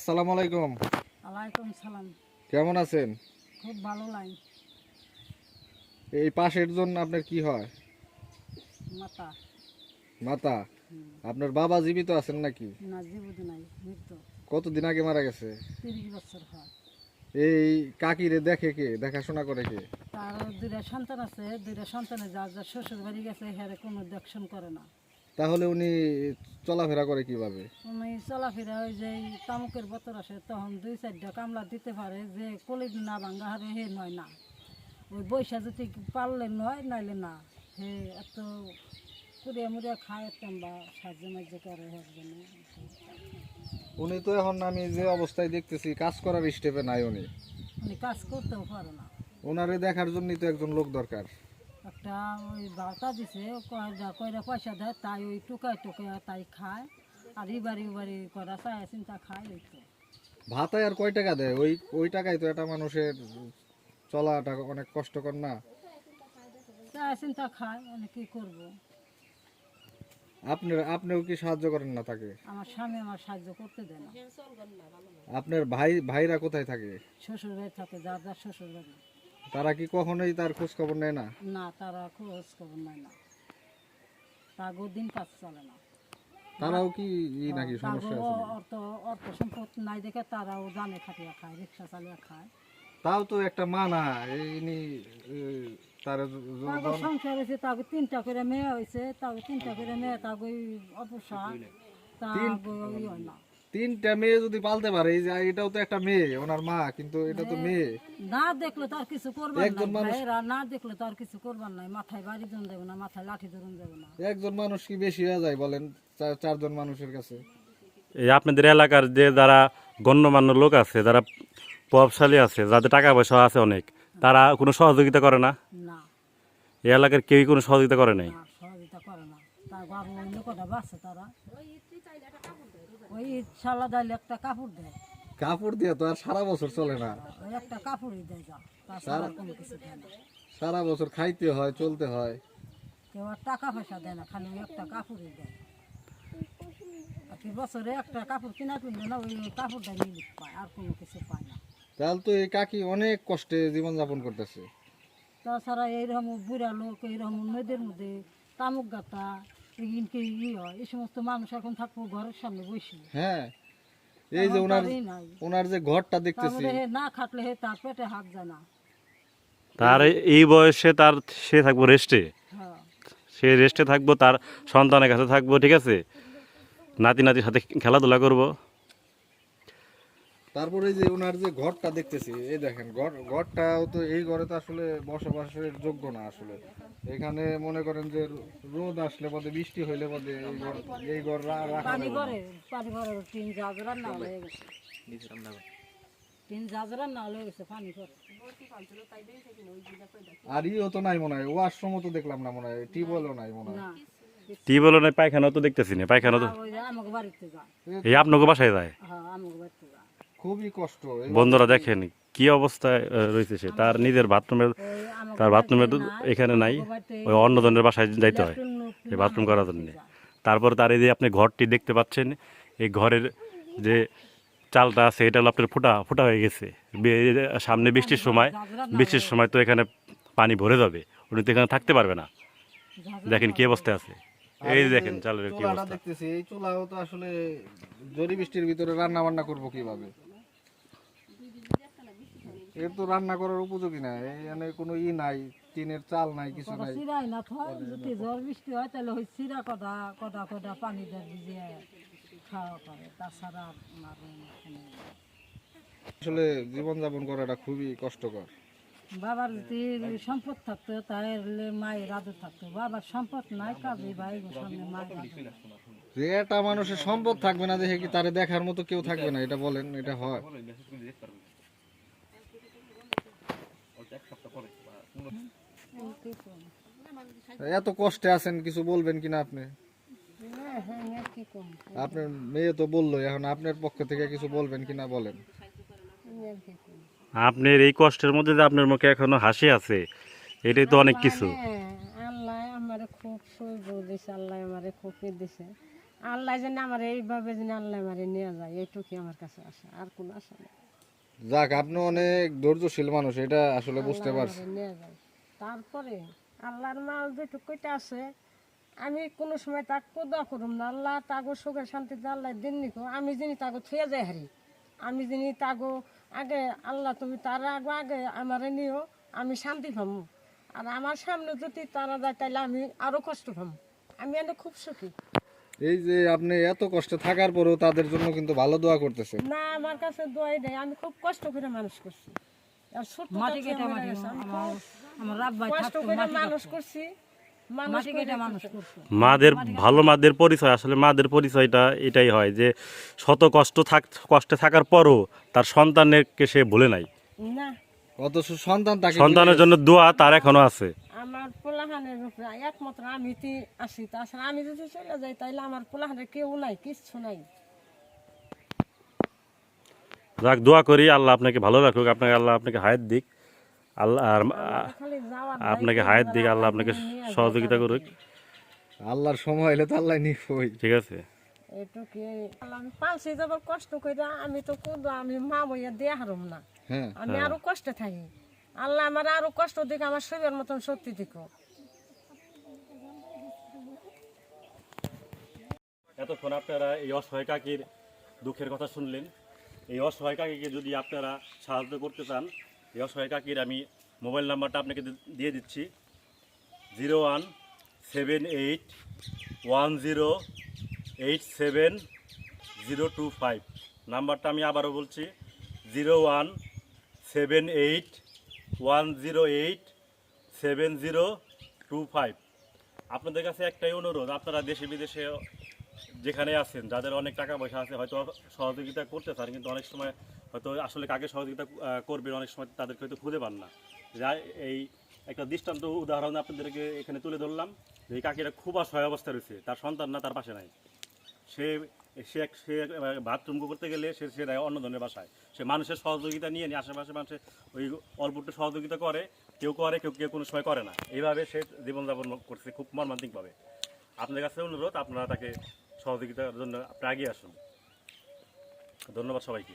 আসসালামু আলাইকুম। ওয়ালাইকুম সালাম। কেমন আছেন? খুব ভালো লাগে। এই পাশের জন আপনার কি হয়? মাতা। মাতা। আপনার বাবা জীবিত আছেন নাকি? না, জীবিত নাই, মৃত্যু। কতদিন আগে মারা গেছে? 30 বছর হয়। এই কাকিরে দেখে কে, দেখাশোনা করে কে? তার দুইটা সন্তান আছে, দুইটা সন্তানে যার যার শ্বশুর বাড়ি গেছে, হেরে কোনো দেখশন করে না। তাহলে উনি চলাফেরা করে কিভাবে? উনি চলাফেরা ওই যে তামুকের বোতল আসে, তখন 2-4টা কামলা দিতে পারে, যে কলি না ভাঙ্গা হারে হে নয় না। ওই বৈশা যদি পারলে নয়, নাইলে না। হে এত কুড়িয়া মুড়িয়া খায় বা সাহায্য মার্য করে হের জন্য। উনি তো এখন আমি যে অবস্থায় দেখতেছি কাজ করার স্টেপে নাই উনি। উনি কাজ করতেও পারে না। ওনারে দেখার জন্যই তো একজন লোক দরকার। একটা ওই বার্তা দিছে, কয়টা কয়টা পয়সা দেয়, তাই ওই টুকায় টুকায় তাই খায়। আর ইবাড়ি বাড়ি করা চায় চিন্তা খায়, ওই তো। ভাতায় আর কয় টাকা দেয়? ওই ওই টাকায় তো একটা মানুষের চলাটা অনেক কষ্টকর না? চায় চিন্তা খায়, মানে কি করবো। আপনিও কি সাহায্য করেন না তাকে? আমার স্বামী আমার সাহায্য করতে দেয় না। আপনার ভাইরা কোথায় থাকে? শ্বশুর বাড়ি থাকে, যার যার শ্বশুর বাড়ি। তারা কি কখনোই তার খোঁজ খবর নেয় না? না, তারা খোঁজ খবর নেয় না। তাগো দিন কাজ চলে না। তারাও কি নাকি সমস্যা তাগো আছে? অর্থ অর্থ সম্পদ নাই দেখে তারাও জানে খাটিয়া খায়, রিক্সা চালিয়ে খায়। তাও তো একটা মানা ইনি তার তাগো সংসার হয়েছে, তাগো 3টা করে মেয়ে হয়েছে, তাগো 3টা করে মেয়ে, তাগো অপসা, তাগো হয় না। 3টা মেয়ে যদি পালতে পারে, এই যে এটাও তো একটা মেয়ে, ওনার মা, কিন্তু এটা তো মেয়ে। না দেখলে তো আর কিছু করবার একজন নাই মানুষ ভাইয়েরা, না দেখলে তো আর কিছু করবার নাই। মাথায় বাড়ি ধরুন যাবে না, মাথায় লাঠি ধরুন যাবে না। একজন মানুষ কি বেশি হয়ে যায় বলেন 4জন মানুষের কাছে? এই আপনাদের এলাকার যে যারা গণ্যমান্য লোক আছে, যারা প্রভাবশালী আছে, যাদের টাকা পয়সা আছে অনেক, তারা কোনো সহযোগিতা করে না? না, এই এলাকার কেউই কোনো সহযোগিতা করে নাই? না সহযোগিতা করে না। তার বাবু ওই লোকটা বাঁচছে, তারা ওই শালা দাইলে একটা কাপড় দেয়। কাপড় দিয়ে তো আর সারা বছর চলে না। ওই একটা কাপড়ই দেয়, যা তাছাড়া কোনো কিছু দেয় না। সারা বছর খাইতে হয়, চলতে হয়। কেউ আর টাকা পয়সা দেয় না, খালি ওই একটা কাপড়ই দেয়। আর কি বছরে একটা কাপড় কিনা কিনলে না, ওই কাপড়টা নিয়ে পায়, আর কোনো কিছু পায় না। তাহলে তো এই কাকি অনেক কষ্টে জীবনযাপন করতেছে। তাছাড়া এইরকম বুড়া লোক, এইরকম নদীর মধ্যে তামুক গাতা এগিনকে হয়, এই সমস্ত মানুষ এখন থাকবো ঘরের সামনে বসে। হ্যাঁ, এই যে ওনার যে ঘরটা দেখতেছি, তারপরে হে না খাটলে হে তার পেটে হাত যায় না। তার এই বয়সে সে থাকবো রেস্টে, হ্যাঁ, সে রেস্টে থাকবো, তার সন্তানের কাছে থাকবো, ঠিক আছে, নাতি নাতির সাথে খেলাধুলা করবো। তারপরে যে ওনার যে ঘরটা দেখতেছি, এই দেখেন ঘরটাও তো, এই ঘরে তো আসলে বসবাসের যোগ্য না আসলে। এখানে মনে করেন যে রোদ আসলে পদে, বৃষ্টি হইলে পদে এই ঘর রাখা পানি যাবে না। পানি ভরে টিন জাজরা না হয়ে গেছে, টিন জাজরা না হয়ে গেছে, পানি ভরে। আর ইও তো নাই মনে হয়, ওয়াশরুমও তো দেখলাম না মনে হয়, টিউবওয়েলও নাই মনে হয়। না, টিউবওয়েল নাই, পায়খানা তো দেখতেছি না, পায়খানা তো ওই যে আমাকে বাড়িতে যায়। এই আপনাকে বাসায় যায়। হ্যাঁ, আমাকে বাড়িতে যায়। খুবই কষ্ট। বন্ধুরা দেখেন কি অবস্থায় রয়েছে সে, তার নিজের বাথরুমের, তার বাথরুমের এখানে নাই, ওই অন্যজনের বাসায় যাইতে হয় এই বাথরুম করার জন্য। তারপর তার এই যে আপনি ঘরটি দেখতে পাচ্ছেন, এই ঘরের যে চালটা আছে এটা হলো আপনার ফুটা ফুটা হয়ে গেছে। সামনে বৃষ্টির সময় তো এখানে পানি ভরে যাবে, উনি তো এখানে থাকতে পারবে না। দেখেন কি অবস্থায় আছে, এই যে দেখেন চালের কি চুলাটা অবস্থা। দেখতেছি, এই চুলাও তো আসলে ঝড়ি বৃষ্টির ভিতরে রান্না বান্না করবো কিভাবে? এর তো রান্না করার উপযোগী না, এখানে কোনো নাই, টিনের চাল নাই, কিছু নাই। চিরাই না থয়, যদি ঝড় বৃষ্টি হয় তাহলে ওই চিরা কটা কটা কটা পানি দিয়ে ভিজিয়ে খাওয়া করে, তাছাড়া আর কোনো। আসলে জীবনযাপন করাটা খুবই কষ্টকর। বাবার যদি সম্পদ থাকতো তাহলে মায়ের আদর থাকতো, বাবার সম্পদ নাই, কাজে ভাই সামনে মায়ের আদর। যে একটা মানুষের সম্পদ থাকবে না দেখে কি তারে দেখার মতো কেউ থাকবে না? এটা বলেন, এটা হয়? এত কষ্টে আছেন, কিছু বলবেন কিনা আপনি? আপনার মেয়ে তো বললো, এখন আপনার পক্ষ থেকে কিছু বলবেন কিনা বলেন। আপনার এই কষ্টের মধ্যে যে আপনার মুখে এখনো হাসি আছে, এটাই তো অনেক কিছু। আল্লাহ আমারে খুব সহ্য দিছে, আল্লাহ আমারে খুব দিছে। আল্লাহ যেন আমার এইভাবে যেন আল্লাহ আমারে নিয়ে যায়, এইটুকুই আমার কাছে আশা, আর কোনো আশা নেই। যাক, আপনি অনেক ধৈর্যশীল মানুষ, এটা আসলে বুঝতে আল্লাহ পারছি। আমারে নিয়ে যায়। তারপরে আল্লাহর মাল যেটুকুইটা আছে, আমি কোনো সময় তাকে কোদা করুম না। আল্লাহ তাগো সুখে শান্তিতে আল্লাহ দিন নিকো, আমি যিনি তাগো থুয়ে যাই হারি, আমি যিনি তাগো আগে আল্লাহ তুমি তার আগে আগে আমারে নিও, আমি শান্তি পাবো। আর আমার সামনে যদি তারা যায় তাহলে আমি আরো কষ্ট পাবো। আমি এনে খুব সুখী। এই যে আপনি এত কষ্টে থাকার পরেও তাদের জন্য কিন্তু ভালো দোয়া করতেছেন। না, আমার কাছে দোয়াই নেই, আমি খুব কষ্ট করে মানুষ করছি। আর ছোট্ট মাটি থেকে কেটে মরে মাটি গেছে, আমি আমার খুব আমার আব্বাই কষ্ট থাকতো করে মাটি মানুষ কাটতো। করছি। মানুষ মাটি করে কেটে মানুষ করতো। মাদের ভালো মাদের পরিচয়, আসলে মাদের পরিচয়টা এটাই হয় যে শত কষ্টে থাকার পরও তার সন্তানকে সে ভুলে নাই। না, অথচ সন্তান তাকে সন্তানের ভুলে জন্য দোয়া তার এখনো আছে। আমার পোলাহানের উপরে একমাত্র আমি আছি, তাছাড়া আমি যদি চলে যাই তাহলে আমার পোলাহানের কেউ নাই, কিচ্ছু নাই। যাক, দোয়া করি আল্লাহ আপনাকে ভালো রাখুক, আল্লাহ আপনাকে হায়াত দিক, আল্লাহ আর আমার খালি যাওয়ার আপনাকে দায়িত্ব, হায়াত এবার দিক, আল্লাহ আল্লাহ আপনাকে যদি নিয়ে যায় সহযোগিতা করুক। তাড়াতাড়ি। আল্লাহর সময় হলে তো আল্লাহ নিবই। ঠিক আছে। এইটুকু আল্লাহ, আমি পালছি যাবার কষ্ট করে, আমি তো কোদো, আমি মা বইয়া দিয়ে হারুম না, হ্যাঁ, আমি আরো কষ্টে থাকি। আল্লাহ আমার আরো কষ্ট দিক, আমার শরীরের মতন শক্তি দিক। এতক্ষণ আপনারা এই অসহায় কাকির দুঃখের কথা শুনলেন। এই অসহায় কাকিকে যদি আপনারা সাহায্য করতে চান, এই অসহায় কাকির আমি মোবাইল নাম্বারটা আপনাকে দিয়ে দিচ্ছি, 017810870025। নাম্বারটা আমি আবারও বলছি, 017810870025। আপনাদের কাছে একটাই অনুরোধ, আপনারা দেশে বিদেশে যেখানে আছেন, যাদের অনেক টাকা পয়সা আছে, হয়তো সহযোগিতা করতে চান, কিন্তু অনেক সময় হয়তো আসলে কাকে সহযোগিতা করবেন অনেক সময় তাদেরকে হয়তো খুঁজে পান না। যা এই একটা দৃষ্টান্ত উদাহরণ আপনাদেরকে এখানে তুলে ধরলাম, যে এই কাকিরা খুব অসহায় অবস্থা রয়েছে, তার সন্তান না তার পাশে নাই। সে সে সে বাথরুম করতে গেলে সে নেয় অন্য ধরনের বাসায়, সে মানুষের সহযোগিতা নিয়ে আশেপাশে মানুষের ওই অল্প একটু সহযোগিতা করে, কেউ কেউ কোনো সময় করে না। এইভাবে সে জীবনযাপন করছে খুব মর্মান্তিকভাবে। আপনাদের কাছে অনুরোধ, আপনারা তাকে সহযোগিতার জন্য আপনি এগিয়ে আসুন। ধন্যবাদ সবাইকে।